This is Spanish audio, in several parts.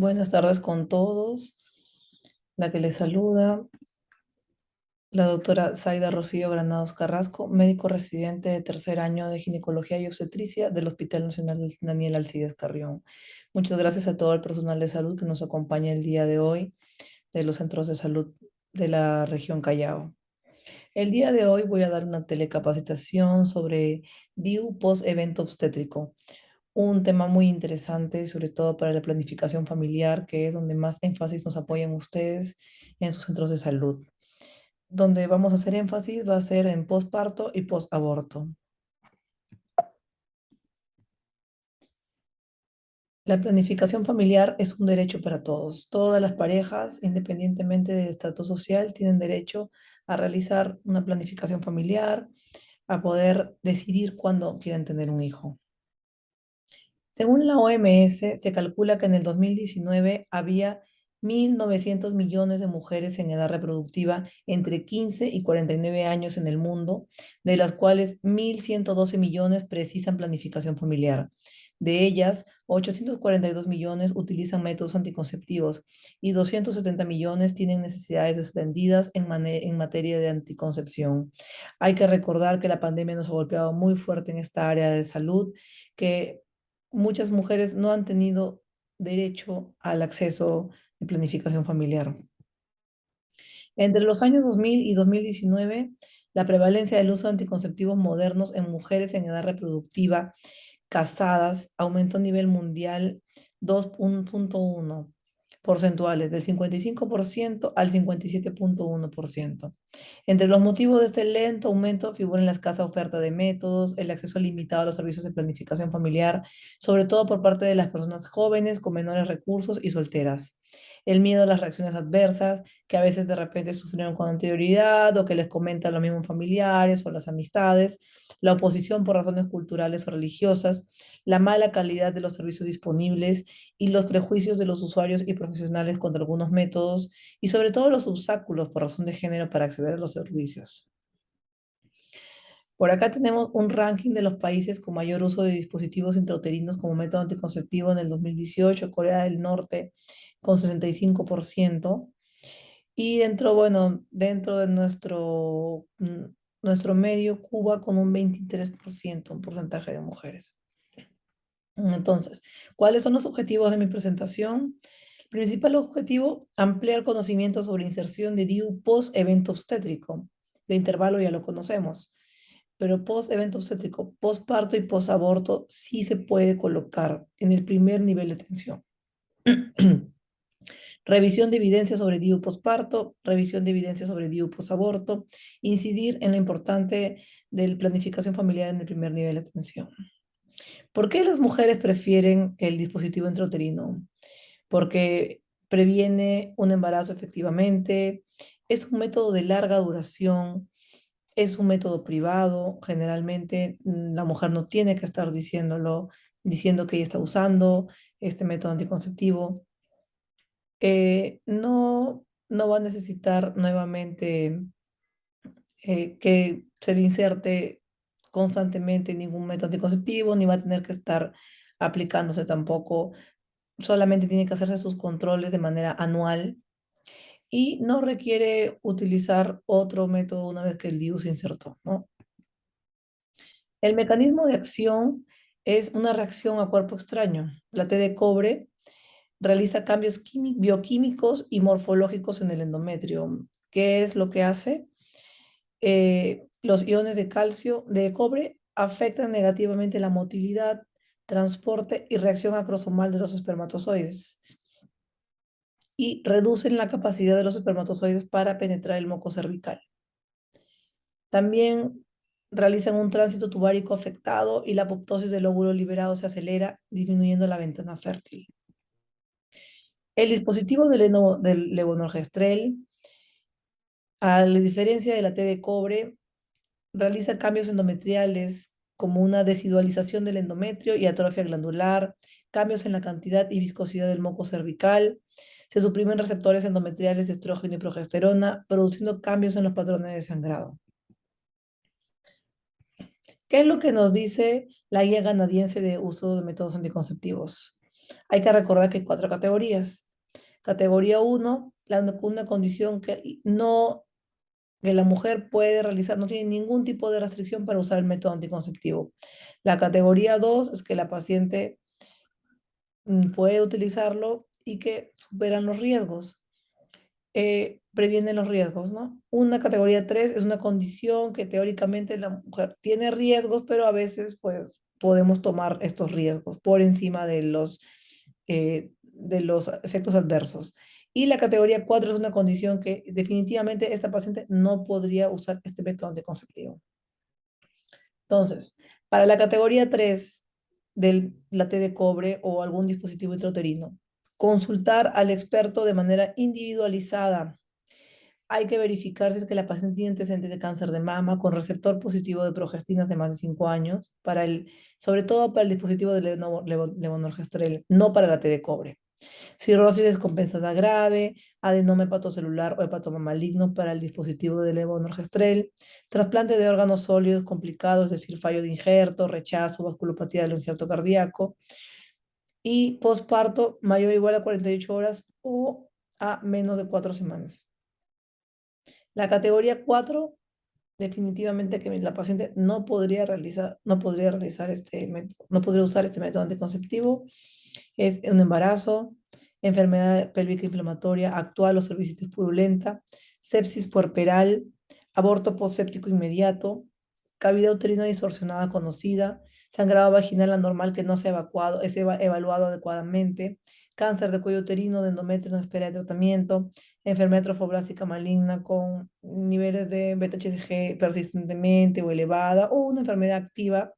Buenas tardes con todos. La que les saluda, la doctora Zaida Rocío Granados Carrasco, médico residente de tercer año de ginecología y obstetricia del Hospital Nacional Daniel Alcides Carrión. Muchas gracias a todo el personal de salud que nos acompaña el día de hoy de los centros de salud de la región Callao. El día de hoy voy a dar una telecapacitación sobre DIU post-evento obstétrico, un tema muy interesante, sobre todo para la planificación familiar, que es donde más énfasis nos apoyan ustedes en sus centros de salud. Donde vamos a hacer énfasis va a ser en posparto y posaborto. La planificación familiar es un derecho para todos. Todas las parejas, independientemente de estatus social, tienen derecho a realizar una planificación familiar, a poder decidir cuándo quieren tener un hijo. Según la OMS, se calcula que en el 2019 había 1.900 millones de mujeres en edad reproductiva entre 15 y 49 años en el mundo, de las cuales 1.112 millones precisan planificación familiar. De ellas, 842 millones utilizan métodos anticonceptivos y 270 millones tienen necesidades extendidas en materia de anticoncepción. Hay que recordar que la pandemia nos ha golpeado muy fuerte en esta área de salud, que muchas mujeres no han tenido derecho al acceso de planificación familiar. Entre los años 2000 y 2019, la prevalencia del uso de anticonceptivos modernos en mujeres en edad reproductiva casadas aumentó a nivel mundial 2.1 porcentuales, del 55% al 57.1%. Entre los motivos de este lento aumento figuran la escasa oferta de métodos, el acceso limitado a los servicios de planificación familiar, sobre todo por parte de las personas jóvenes con menores recursos y solteras. El miedo a las reacciones adversas, que a veces de repente sufrieron con anterioridad o que les comentan los mismos familiares o las amistades, la oposición por razones culturales o religiosas, la mala calidad de los servicios disponibles y los prejuicios de los usuarios y profesionales contra algunos métodos y sobre todo los obstáculos por razón de género para acceder a los servicios. Por acá tenemos un ranking de los países con mayor uso de dispositivos intrauterinos como método anticonceptivo en el 2018, Corea del Norte con 65%. Y dentro, bueno, dentro de nuestro medio, Cuba con un 23%, un porcentaje de mujeres. Entonces, ¿cuáles son los objetivos de mi presentación? El principal objetivo, ampliar conocimiento sobre inserción de DIU post-evento obstétrico. De intervalo ya lo conocemos, pero post-evento obstétrico, postparto y posaborto sí se puede colocar en el primer nivel de atención. Revisión de evidencia sobre DIU posparto, revisión de evidencia sobre DIU posaborto, incidir en lo importante de la planificación familiar en el primer nivel de atención. ¿Por qué las mujeres prefieren el dispositivo intrauterino? Porque previene un embarazo efectivamente, es un método de larga duración, es un método privado, generalmente la mujer no tiene que estar diciendo que ella está usando este método anticonceptivo. No va a necesitar nuevamente que se le inserte constantemente ningún método anticonceptivo, ni va a tener que estar aplicándose tampoco, solamente tiene que hacerse sus controles de manera anual y no requiere utilizar otro método una vez que el DIU se insertó, ¿no? El mecanismo de acción es una reacción a cuerpo extraño. La T de cobre realiza cambios bioquímicos y morfológicos en el endometrio. ¿Qué es lo que hace? Los iones de calcio, de cobre, afectan negativamente la motilidad, transporte y reacción acrosomal de los espermatozoides y reducen la capacidad de los espermatozoides para penetrar el moco cervical. También realizan un tránsito tubárico afectado y la apoptosis del óvulo liberado se acelera, disminuyendo la ventana fértil. El dispositivo del levonorgestrel, a la diferencia de la T de cobre, realiza cambios endometriales como una desidualización del endometrio y atrofia glandular, cambios en la cantidad y viscosidad del moco cervical. Se suprimen receptores endometriales de estrógeno y progesterona, produciendo cambios en los patrones de sangrado. ¿Qué es lo que nos dice la guía canadiense de uso de métodos anticonceptivos? Hay que recordar que hay cuatro categorías. Categoría uno, una condición que la mujer puede realizar, no tiene ningún tipo de restricción para usar el método anticonceptivo. La categoría 2 es que la paciente puede utilizarlo y que superan los riesgos, previenen los riesgos, ¿no? Una categoría 3 es una condición que teóricamente la mujer tiene riesgos, pero a veces pues podemos tomar estos riesgos por encima de los efectos adversos. Y la categoría 4 es una condición que definitivamente esta paciente no podría usar este método anticonceptivo. Entonces, para la categoría 3 del la T de cobre o algún dispositivo intrauterino, consultar al experto de manera individualizada. Hay que verificar si es que la paciente tiene antecedentes de cáncer de mama con receptor positivo de progestinas de más de 5 años, sobre todo para el dispositivo de levonorgestrel, no para la T de cobre. Cirrosis descompensada grave, adenoma hepatocelular o hepatoma maligno para el dispositivo de levonorgestrel, trasplante de órganos sólidos complicados, es decir, fallo de injerto, rechazo, vasculopatía del injerto cardíaco y posparto mayor o igual a 48 horas o a menos de 4 semanas. La categoría 4 definitivamente que la paciente no podría realizar este método, no podría usar este método anticonceptivo. Es un embarazo, enfermedad pélvica inflamatoria actual o cervicitis purulenta, sepsis puerperal, aborto postséptico inmediato, cavidad uterina distorsionada conocida, sangrado vaginal anormal que no se ha evacuado, evaluado adecuadamente, cáncer de cuello uterino, de endometrio en espera de tratamiento, enfermedad trofoblásica maligna con niveles de beta-HCG persistentemente o elevada, o una enfermedad activa,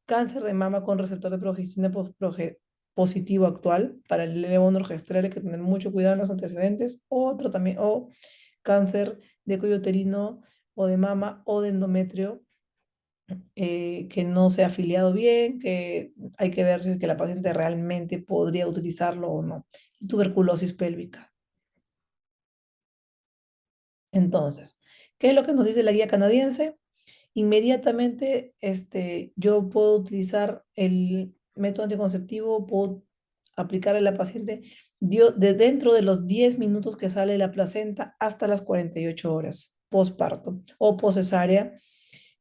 cáncer de mama con receptor de progestina positivo actual. Para el levonorgestrel hay que tener mucho cuidado en los antecedentes, o tratamiento, o cáncer de cuello uterino o de mama o de endometrio que no se ha afiliado bien, que hay que ver si es que la paciente realmente podría utilizarlo o no. Y tuberculosis pélvica. Entonces, ¿qué es lo que nos dice la guía canadiense? Inmediatamente, yo puedo utilizar el método anticonceptivo, puedo aplicar a la paciente de dentro de los 10 minutos que sale la placenta hasta las 48 horas postparto o poscesárea,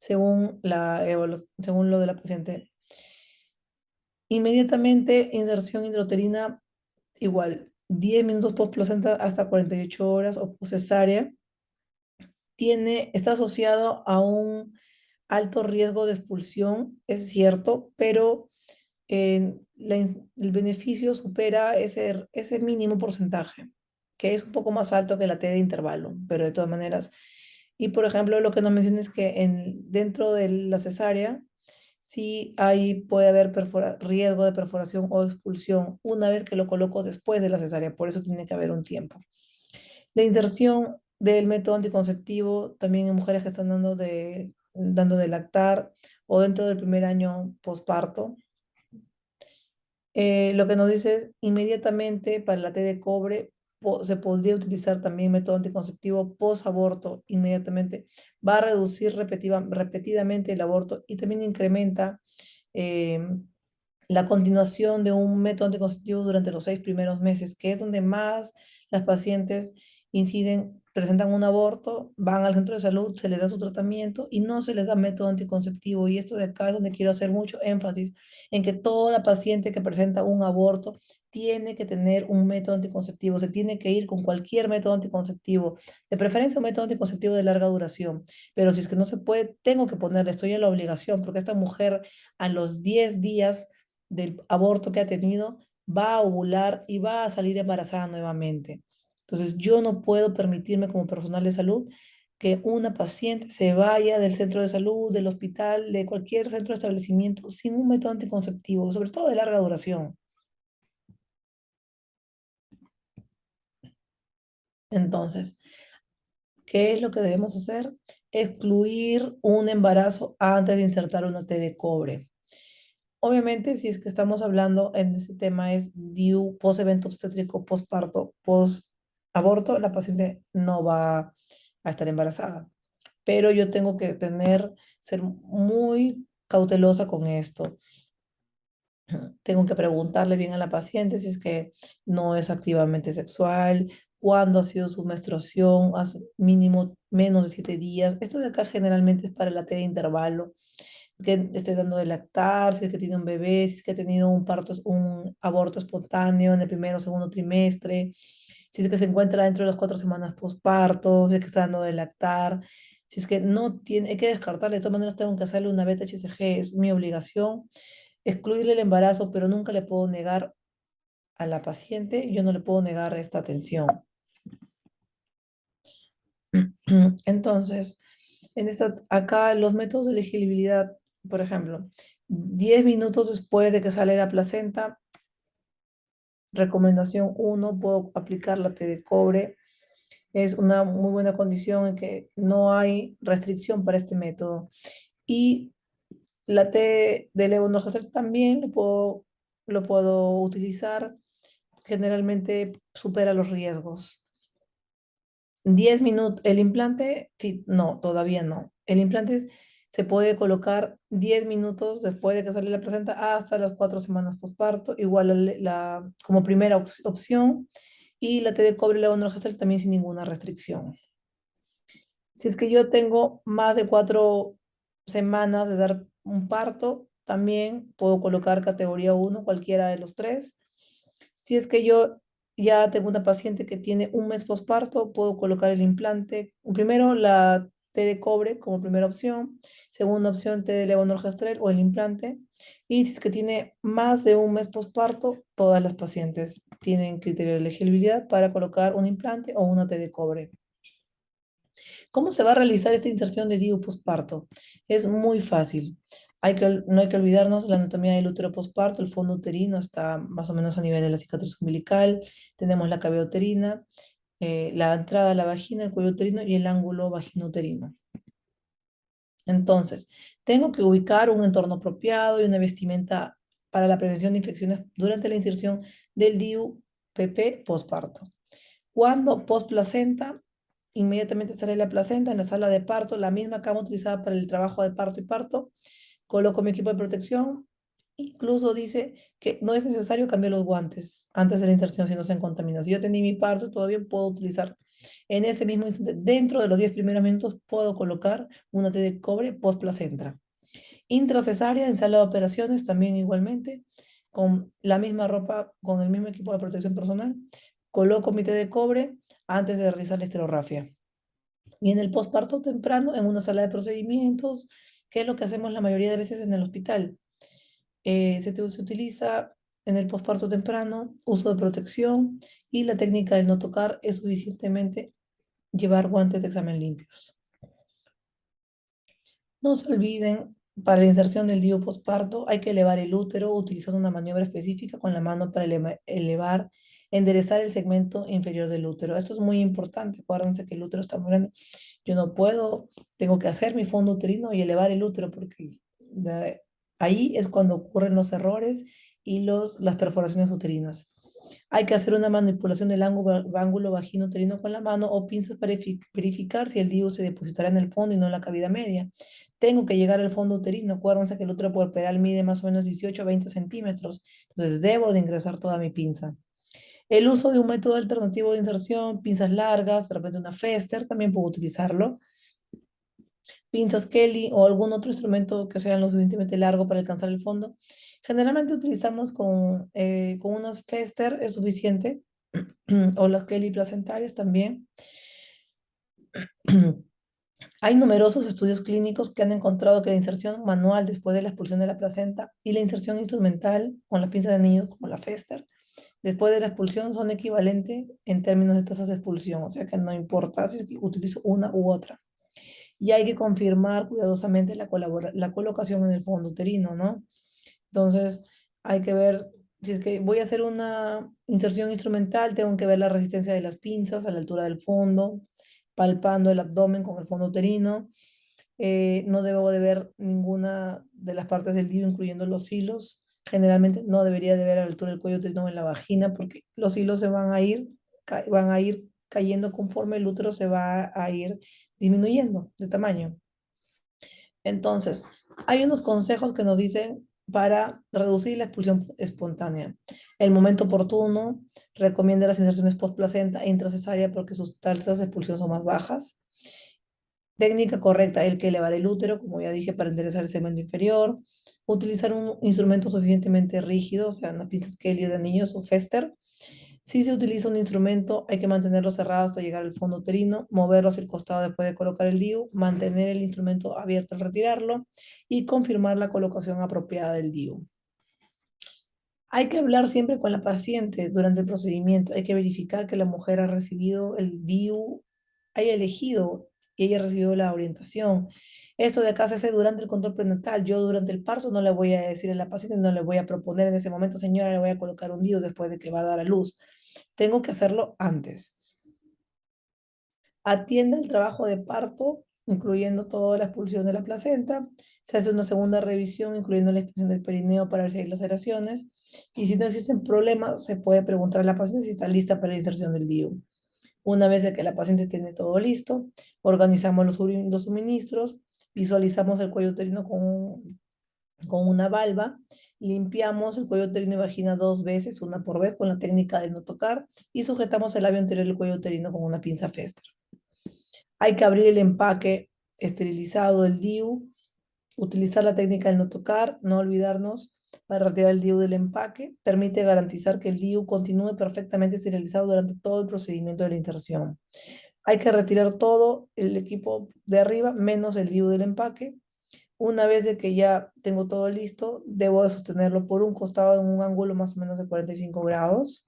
según lo de la paciente. Inmediatamente, inserción intrauterina, igual, 10 minutos post placenta hasta 48 horas o poscesárea está asociado a un alto riesgo de expulsión, es cierto, pero el beneficio supera ese mínimo porcentaje, que es un poco más alto que la T de intervalo, pero de todas maneras. Y por ejemplo, lo que no mencioné es que dentro de la cesárea, sí puede haber riesgo de perforación o expulsión una vez que lo coloco después de la cesárea, por eso tiene que haber un tiempo. La inserción del método anticonceptivo también en mujeres que están dando de lactar o dentro del primer año posparto. Lo que nos dice es inmediatamente para la T de cobre se podría utilizar también método anticonceptivo post-aborto inmediatamente. Va a reducir repetidamente el aborto y también incrementa eh, la continuación de un método anticonceptivo durante los 6 primeros meses, que es donde más las pacientes presentan un aborto, van al centro de salud, se les da su tratamiento y no se les da método anticonceptivo. Y esto de acá es donde quiero hacer mucho énfasis en que toda paciente que presenta un aborto tiene que tener un método anticonceptivo, se tiene que ir con cualquier método anticonceptivo, de preferencia un método anticonceptivo de larga duración, pero si es que no se puede, tengo que ponerle, estoy en la obligación, porque esta mujer a los 10 días del aborto que ha tenido, va a ovular y va a salir embarazada nuevamente. Entonces, yo no puedo permitirme como personal de salud que una paciente se vaya del centro de salud, del hospital, de cualquier centro de establecimiento sin un método anticonceptivo, sobre todo de larga duración. Entonces, ¿qué es lo que debemos hacer? Excluir un embarazo antes de insertar una T de cobre. Obviamente, si es que estamos hablando en este tema es DIU, post-evento obstétrico, postparto, post-aborto, la paciente no va a estar embarazada. Pero yo tengo que ser muy cautelosa con esto. Tengo que preguntarle bien a la paciente si es que no es activamente sexual, cuándo ha sido su menstruación, hace mínimo menos de 7 días. Esto de acá generalmente es para la T de intervalo, que esté dando de lactar, si es que tiene un bebé, si es que ha tenido un parto, un aborto espontáneo en el primero o segundo trimestre, si es que se encuentra dentro de las 4 semanas posparto, si es que está dando de lactar. Si es que no tiene, hay que descartarle, de todas maneras tengo que hacerle una beta HCG, es mi obligación excluirle el embarazo, pero nunca le puedo negar a la paciente, yo no le puedo negar esta atención. Entonces, acá los métodos de elegibilidad, por ejemplo, 10 minutos después de que sale la placenta, recomendación uno, puedo aplicar la T de cobre. Es una muy buena condición en que no hay restricción para este método. Y la T de levonorgestrel también lo puedo utilizar, generalmente supera los riesgos. 10 minutos, el implante, sí, no, todavía no. El implante se puede colocar 10 minutos después de que sale la placenta hasta las 4 semanas posparto, igual como primera opción, y la T de cobre levonorgestrel también sin ninguna restricción. Si es que yo tengo más de 4 semanas de dar un parto, también puedo colocar categoría uno cualquiera de los tres. Si es que yo ya tengo una paciente que tiene un mes posparto, puedo colocar el implante. Primero la T de cobre como primera opción. Segunda opción, T de levonorgestrel o el implante. Y si es que tiene más de un mes posparto, todas las pacientes tienen criterio de elegibilidad para colocar un implante o una T de cobre. ¿Cómo se va a realizar esta inserción de DIU posparto? Es muy fácil. No hay que olvidarnos la anatomía del útero posparto. El fondo uterino está más o menos a nivel de la cicatriz umbilical. Tenemos la cavidad uterina, la entrada a la vagina, el cuello uterino y el ángulo vagino-uterino. Entonces, tengo que ubicar un entorno apropiado y una vestimenta para la prevención de infecciones durante la inserción del DIU PP posparto. Cuando postplacenta, inmediatamente sale la placenta en la sala de parto, la misma cama utilizada para el trabajo de parto y parto. Coloco mi equipo de protección. Incluso dice que no es necesario cambiar los guantes antes de la inserción si no se han contaminado. Si yo tenía mi parto, todavía puedo utilizar en ese mismo instante, dentro de los 10 primeros minutos, puedo colocar una T de cobre postplacenta. Intracesárea en sala de operaciones, también igualmente, con la misma ropa, con el mismo equipo de protección personal, coloco mi T de cobre antes de realizar la esterografía. Y en el posparto temprano, en una sala de procedimientos, que es lo que hacemos la mayoría de veces en el hospital. Se utiliza en el posparto temprano uso de protección y la técnica del no tocar es suficientemente llevar guantes de examen limpios. No se olviden, para la inserción del DIU posparto hay que elevar el útero utilizando una maniobra específica con la mano para elevar, enderezar el segmento inferior del útero. Esto es muy importante. Acuérdense que el útero está muy grande. Yo no puedo, tengo que hacer mi fondo uterino y elevar el útero porque ahí es cuando ocurren los errores y las perforaciones uterinas. Hay que hacer una manipulación del ángulo vagino-uterino con la mano o pinzas para verificar si el DIU se depositará en el fondo y no en la cavidad media. Tengo que llegar al fondo uterino. Acuérdense que el útero puerperal mide más o menos 18 o 20 centímetros. Entonces debo de ingresar toda mi pinza. El uso de un método alternativo de inserción, pinzas largas, de repente una Fester, también puedo utilizarlo. Pinzas Kelly o algún otro instrumento que sea lo suficientemente largo para alcanzar el fondo. Generalmente utilizamos con unas Fester, es suficiente, o las Kelly placentarias también. Hay numerosos estudios clínicos que han encontrado que la inserción manual después de la expulsión de la placenta y la inserción instrumental con la pinza de niños como la Fester después de la expulsión son equivalentes en términos de tasas de expulsión, o sea que no importa si utilizo una u otra. Y hay que confirmar cuidadosamente la colocación en el fondo uterino, ¿no? Entonces, hay que ver, si es que voy a hacer una inserción instrumental, tengo que ver la resistencia de las pinzas a la altura del fondo, palpando el abdomen con el fondo uterino. No debo de ver ninguna de las partes del DIU, incluyendo los hilos. Generalmente no debería de ver a la altura del cuello uterino en la vagina, porque los hilos se van a ir cayendo conforme el útero se va a ir disminuyendo de tamaño. Entonces, hay unos consejos que nos dicen para reducir la expulsión espontánea. El momento oportuno recomienda las inserciones postplacenta e intracesárea porque sus tasas de expulsión son más bajas. Técnica correcta, el que elevar el útero, como ya dije, para enderezar el segmento inferior. Utilizar un instrumento suficientemente rígido, o sea, unas pinzas Kelly de niños o Fester. Si se utiliza un instrumento, hay que mantenerlo cerrado hasta llegar al fondo uterino, moverlo hacia el costado después de colocar el DIU, mantener el instrumento abierto al retirarlo y confirmar la colocación apropiada del DIU. Hay que hablar siempre con la paciente durante el procedimiento. Hay que verificar que la mujer ha recibido el DIU, haya elegido y haya recibido la orientación. Esto de acá se hace durante el control prenatal. Yo durante el parto no le voy a decir a la paciente, no le voy a proponer en ese momento, señora, le voy a colocar un DIU después de que va a dar a luz. Tengo que hacerlo antes. Atiende el trabajo de parto, incluyendo toda la expulsión de la placenta. Se hace una segunda revisión, incluyendo la inspección del perineo para ver si hay laceraciones. Y si no existen problemas, se puede preguntar a la paciente si está lista para la inserción del DIU. Una vez de que la paciente tiene todo listo, organizamos los suministros, visualizamos el cuello uterino con una valva, limpiamos el cuello uterino y vagina 2 veces, una por vez, con la técnica de no tocar, y sujetamos el labio anterior del cuello uterino con una pinza Fester. Hay que abrir el empaque esterilizado del DIU, utilizar la técnica del no tocar, no olvidarnos para retirar el DIU del empaque, permite garantizar que el DIU continúe perfectamente esterilizado durante todo el procedimiento de la inserción. Hay que retirar todo el equipo de arriba, menos el DIU del empaque. Una vez de que ya tengo todo listo, debo de sostenerlo por un costado en un ángulo más o menos de 45 grados.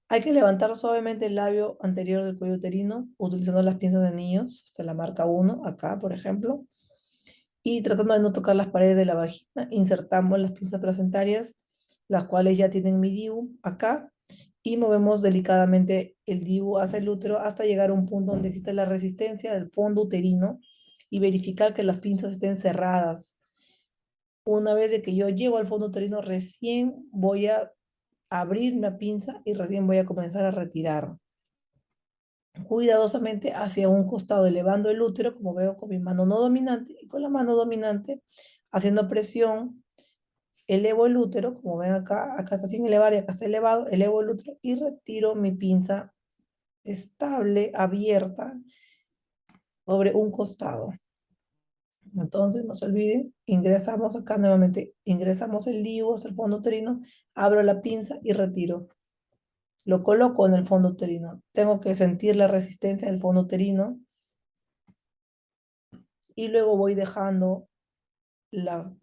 Hay que levantar suavemente el labio anterior del cuello uterino utilizando las pinzas de anillos, hasta la marca 1, acá por ejemplo, y tratando de no tocar las paredes de la vagina, insertamos las pinzas placentarias, las cuales ya tienen mi DIU acá, y movemos delicadamente el DIU hacia el útero hasta llegar a un punto donde existe la resistencia del fondo uterino y verificar que las pinzas estén cerradas. Una vez de que yo llego al fondo uterino, recién voy a abrir una pinza y recién voy a comenzar a retirar cuidadosamente hacia un costado, elevando el útero, como veo con mi mano no dominante, y con la mano dominante, haciendo presión, elevo el útero, como ven acá, acá está sin elevar y acá está elevado, elevo el útero y retiro mi pinza estable, abierta, sobre un costado. Entonces, no se olviden, ingresamos acá nuevamente, ingresamos el DIU hasta el fondo uterino, abro la pinza y retiro. Lo coloco en el fondo uterino. Tengo que sentir la resistencia del fondo uterino y luego voy dejando,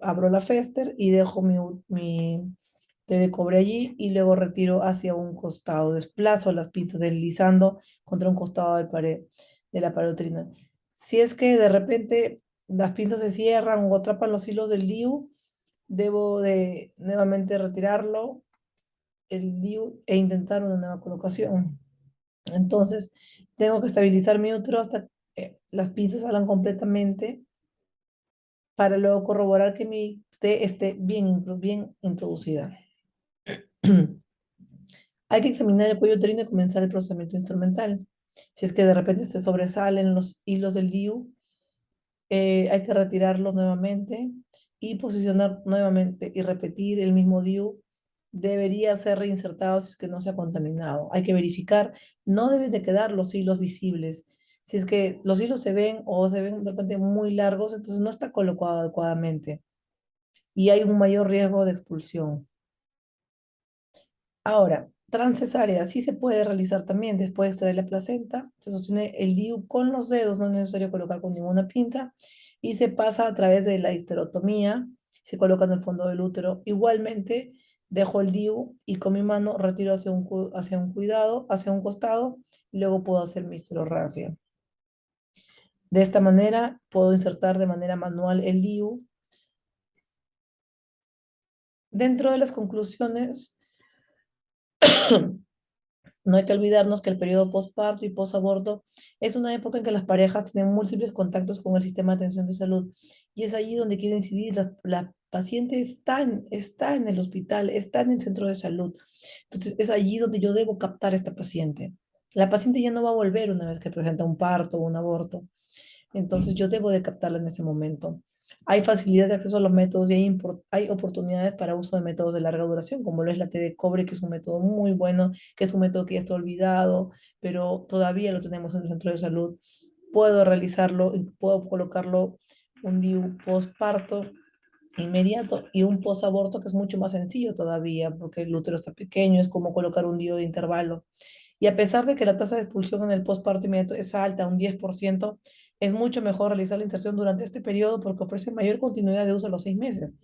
abro la Fester y dejo mi té de cobre allí y luego retiro hacia un costado. Desplazo las pinzas deslizando contra un costado de la pared uterina. Si es que de repente las pinzas se cierran o atrapan los hilos del DIU, debo de nuevamente retirarlo, el DIU, e intentar una nueva colocación. Entonces, tengo que estabilizar mi útero hasta que las pinzas salgan completamente para luego corroborar que mi T esté bien introducida. Hay que examinar el cuello uterino y comenzar el procedimiento instrumental. Si es que de repente se sobresalen los hilos del DIU, hay que retirarlos nuevamente y posicionar nuevamente y repetir el mismo DIU. Debería ser reinsertado si es que no se ha contaminado. Hay que verificar, no deben de quedar los hilos visibles. Si es que los hilos se ven o se ven de repente muy largos, entonces no está colocado adecuadamente y hay un mayor riesgo de expulsión. Ahora, transcesárea sí se puede realizar también después de extraer la placenta. Se sostiene el DIU con los dedos, no es necesario colocar con ninguna pinza, y se pasa a través de la histerotomía, se coloca en el fondo del útero. Igualmente, dejo el DIU y con mi mano retiro hacia un costado, y luego puedo hacer mi histerorrafia. De esta manera, puedo insertar de manera manual el DIU. Dentro de las conclusiones, no hay que olvidarnos que el periodo postparto y posaborto es una época en que las parejas tienen múltiples contactos con el sistema de atención de salud. Y es allí donde quiero incidir. La paciente está en el hospital, está en el centro de salud. Entonces, es allí donde yo debo captar a esta paciente. La paciente ya no va a volver una vez que presenta un parto o un aborto. Entonces yo debo de captarla en ese momento. Hay facilidad de acceso a los métodos y hay oportunidades para uso de métodos de larga duración, como lo es la T de cobre, que es un método muy bueno, que es un método que ya está olvidado, pero todavía lo tenemos en el centro de salud. Puedo realizarlo y puedo colocarlo un DIU postparto inmediato y un posaborto que es mucho más sencillo todavía, porque el útero está pequeño, es como colocar un DIU de intervalo. Y a pesar de que la tasa de expulsión en el posparto inmediato es alta, un 10%, es mucho mejor realizar la inserción durante este periodo porque ofrece mayor continuidad de uso a los 6 meses.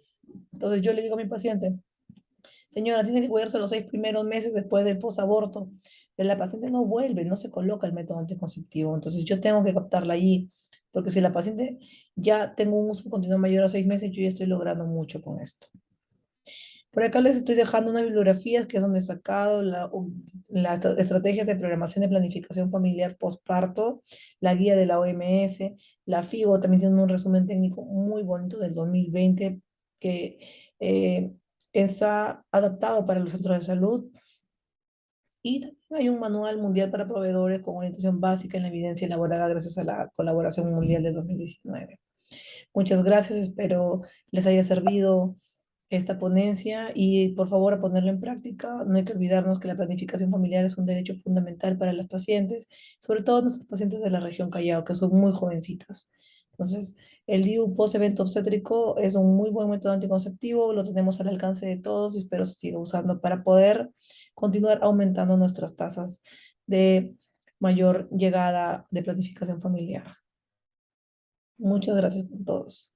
Entonces yo le digo a mi paciente, señora, tiene que cuidarse los 6 primeros meses después del posaborto, pero la paciente no vuelve, no se coloca el método anticonceptivo. Entonces yo tengo que captarla allí, porque si la paciente ya tengo un uso continuo mayor a 6 meses, yo ya estoy logrando mucho con esto. Por acá les estoy dejando una bibliografía que es donde he sacado las estrategias de programación de planificación familiar postparto, la guía de la OMS, la FIGO también tiene un resumen técnico muy bonito del 2020 que eh, está adaptado para los centros de salud. Y también hay un manual mundial para proveedores con orientación básica en la evidencia elaborada gracias a la colaboración mundial de 2019. Muchas gracias, espero les haya servido esta ponencia y por favor a ponerlo en práctica. No hay que olvidarnos que la planificación familiar es un derecho fundamental para las pacientes, sobre todo nuestros pacientes de la región Callao, que son muy jovencitas. Entonces, el DIU post-evento obstétrico es un muy buen método anticonceptivo, lo tenemos al alcance de todos y espero se siga usando para poder continuar aumentando nuestras tasas de mayor llegada de planificación familiar. Muchas gracias por todos.